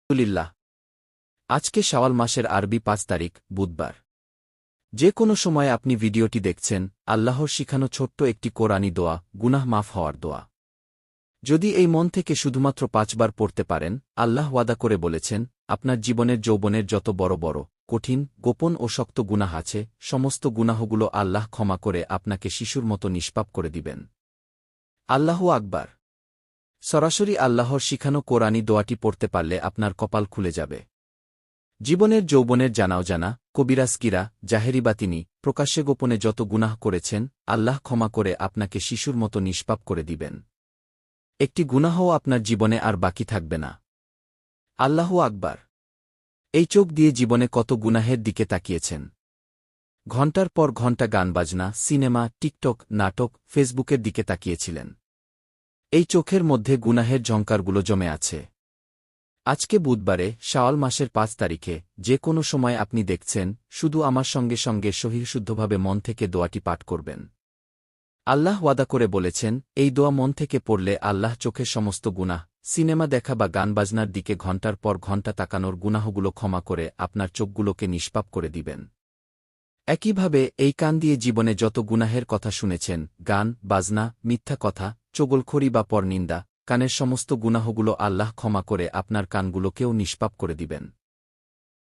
আলহামদুলিল্লাহ। আজকে শাওয়াল মাসের আরবি ৫ তারিখ বুধবার। যে কোনো সময় আপনি ভিডিওটি দেখছেন, আল্লাহর শিখানো ছোট্ট একটি কোরআনী দোয়া, গুনাহ মাফ হওয়ার দোয়া। যদি এই মন থেকে শুধুমাত্র ৫ বার পড়তে পারেন, আল্লাহ ওয়াদা করে বলেছেন, আপনার জীবনের যৌবনের যত বড় বড়, কঠিন, গোপন ও শক্ত গুনাহ আছে, সমস্ত গুনাহগুলো আল্লাহ ক্ষমা করে আপনাকে শিশুর মতো নিষ্পাপ করে দিবেন। আল্লাহু আকবার। সরাসরি আল্লাহর শিখানো কোরআনী দোয়াটি পড়তে পারলে আপনার কপাল খুলে যাবে। জীবনের যৌবনের জানাও জানা, কবিরাজকিরা, জাহেরি বাতিনি, প্রকাশ্যে গোপনে যত গুনাহ করেছেন, আল্লাহ ক্ষমা করে আপনাকে শিশুর মতো নিষ্পাপ করে দিবেন। একটি গুনাহও আপনার জীবনে আর বাকি থাকবে না। আল্লাহু আকবার। এই চোখ দিয়ে জীবনে কত গুনাহের দিকে তাকিয়েছেন। ঘণ্টার পর ঘণ্টা গান বাজনা, সিনেমা, টিকটক, নাটক, ফেসবুকের দিকে তাকিয়েছিলেন। এই চোখের মধ্যে গুনাহের ঝঙ্কারগুলো জমে আছে। আজকে বুধবারে, শাওয়াল মাসের ৫ তারিখে, যে কোনো সময় আপনি দেখছেন, শুধু আমার সঙ্গে সঙ্গে সহিশুদ্ধভাবে মন থেকে দোয়াটি পাঠ করবেন। আল্লাহ ওয়াদা করে বলেছেন, এই দোয়া মন থেকে পড়লে আল্লাহ চোখের সমস্ত গুনাহ, সিনেমা দেখা বা গান বাজনার দিকে ঘণ্টার পর ঘণ্টা তাকানোর গুনাহগুলো ক্ষমা করে আপনার চোখগুলোকে নিষ্পাপ করে দিবেন। একইভাবে এই কান দিয়ে জীবনে যত গুনাহের কথা শুনেছেন, গান, বাজনা, মিথ্যা কথা, চগলখড়ি বা পরনিন্দা, কানের সমস্ত গুনাহগুলো আল্লাহ ক্ষমা করে আপনার কানগুলোকেও নিষ্পাপ করে দিবেন।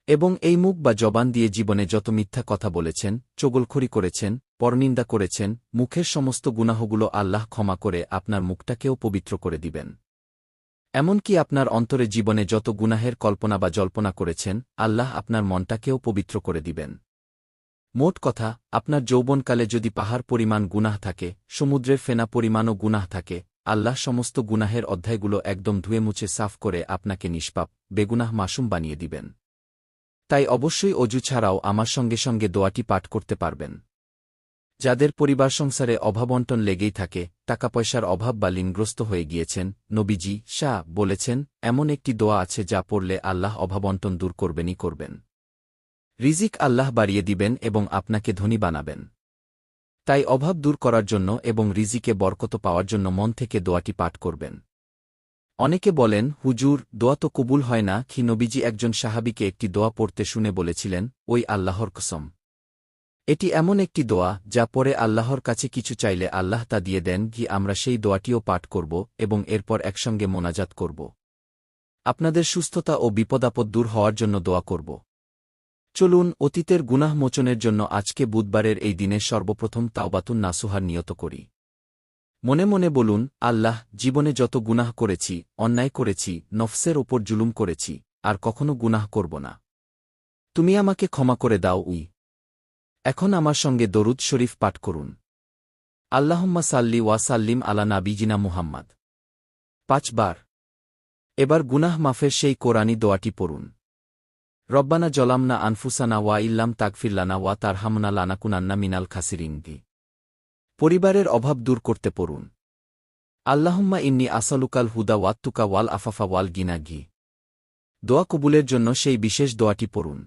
এবং এই মুখ বা জবান দিয়ে জীবনে যত মিথ্যা কথা বলেছেন, চগলখড়ি করেছেন, পরনিন্দা করেছেন, মুখের সমস্ত গুনাহগুলো আল্লাহ ক্ষমা করে আপনার মুখটাকেও পবিত্র করে দিবেন। এমনকি আপনার অন্তরে জীবনে যত গুনাহের কল্পনা বা জল্পনা করেছেন, আল্লাহ আপনার মনটাকেও পবিত্র করে দিবেন। মোট কথা, আপনার যৌবনকালে যদি পাহাড় পরিমাণ গুনাহ থাকে, সমুদ্রের ফেনা পরিমাণও গুনাহ থাকে, আল্লাহ সমস্ত গুনাহের অধ্যায়গুলো একদম ধুয়ে মুছে সাফ করে আপনাকে নিষ্পাপ, বেগুনাহ মাসুম বানিয়ে দিবেন। তাই অবশ্যই অজু ছাড়াও আমার সঙ্গে সঙ্গে দোয়াটি পাঠ করতে পারবেন। যাদের পরিবার সংসারে অভাবন্টন লেগেই থাকে, টাকা পয়সার অভাব বা ঋণগ্রস্ত হয়ে গিয়েছেন, নবীজি শাহ বলেছেন, এমন একটি দোয়া আছে যা পড়লে আল্লাহ অভাবন্টন দূর করবেনই করবেন। রিজিক আল্লাহ বাড়িয়ে দিবেন এবং আপনাকে ধনী বানাবেন। তাই অভাব দূর করার জন্য এবং রিজিকে বরকত পাওয়ার জন্য মন থেকে দোয়াটি পাঠ করবেন। অনেকে বলেন, হুজুর, দোয়া তো কবুল হয় না। কি নবীজি একজন সাহাবীকে একটি দোয়া পড়তে শুনে বলেছিলেন, ওই আল্লাহর কসম, এটি এমন একটি দোয়া যা পরে আল্লাহর কাছে কিছু চাইলে আল্লাহ তা দিয়ে দেন। কি আমরা সেই দোয়াটিও পাঠ করব এবং এরপর একসঙ্গে মোনাজাত করব। আপনাদের সুস্থতা ও বিপদাপদ দূর হওয়ার জন্য দোয়া করব। চলুন অতীতের গুনাহ মোচনের জন্য আজকে বুধবারের এই দিনে সর্বপ্রথম তাওবাতুন নাসুহার নিয়ত করি। মনে মনে বলুন, আল্লাহ, জীবনে যত গুনাহ করেছি, অন্যায় করেছি, নফসের ওপর জুলুম করেছি, আর কখনো গুনাহ করব না। তুমি আমাকে ক্ষমা করে দাও। এখন আমার সঙ্গে দরুদ শরীফ পাঠ করুন। আল্লাহুম্মা সাল্লি ওয়া সাল্লিম আলা নাবিজিনা মুহাম্মাদ ৫ বার। এবার গুনাহ মাফের সেই কোরআনী দোয়াটি পড়ুন। রব্বানা জলামনা আনফুসানা ওয়া ইল্লাম তাগফির লানা ওয়া তারহামনা লানাকুনান্না মিনাল খাসিরিন। পরিবারের অভাব দূর করতে পড়ুন। আল্লাহুম্মা ইন্নী আসালুকাল হুদা ওয়াত্তুকা ওয়াল আফাফা ওয়াল গিনা। দোয়া কবুলের জন্য সেই বিশেষ দোয়াটি পড়ুন।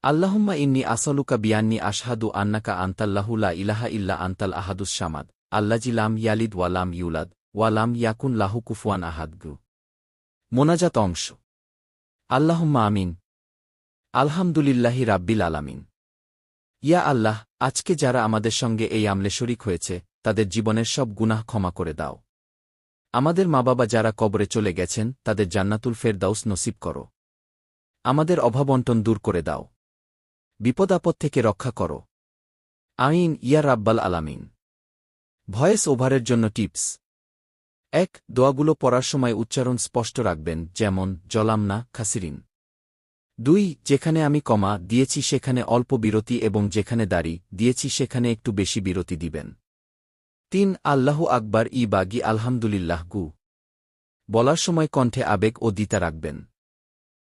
আল্লাহুম্মা ইন্নী আসালুকা বিয়ান্নি আশহাদু আন্নাকা আনতাল্লাহু লা ইলাহা ইল্লা আনতাল আহাদুস সামাদ, আল্লাজি লাম ইয়ালিদ ওয়া লাম ইউলাদ ওয়া লাম ইয়াকুন লাহু কুফুয়ান আহাদ। মোনাজাত অংশ। আল্লাহুম্মা আমিন। আলহামদুলিল্লাহি রাব্বিল আলামিন। ইয়া আল্লাহ, আজকে যারা আমাদের সঙ্গে এই আমলে শরিক হয়েছে, তাদের জীবনের সব গুনাহ ক্ষমা করে দাও। আমাদের মা বাবা যারা কবরে চলে গেছেন, তাদের জান্নাতুল ফেরদাউস নসিব করো। আমাদের অভাবন্টন দূর করে দাও। বিপদ আপদ থেকে রক্ষা করো। আমিন ইয়া রাব্বাল আলামিন। ভয়েস ওভারের জন্য টিপস। ১. দোয়াগুলো পড়ার সময় উচ্চারণ স্পষ্ট রাখবেন, যেমন জলামনা, খাসিরিন। ২. যেখানে আমি কমা দিয়েছি সেখানে অল্প বিরতি এবং যেখানে দাড়ি দিয়েছি সেখানে একটু বেশি বিরতি দিবেন। ৩. আল্লাহু আকবার ই বাগি আলহামদুলিল্লাহ গু বলার সময় কণ্ঠে আবেগ ও দ্বিতা রাখবেন।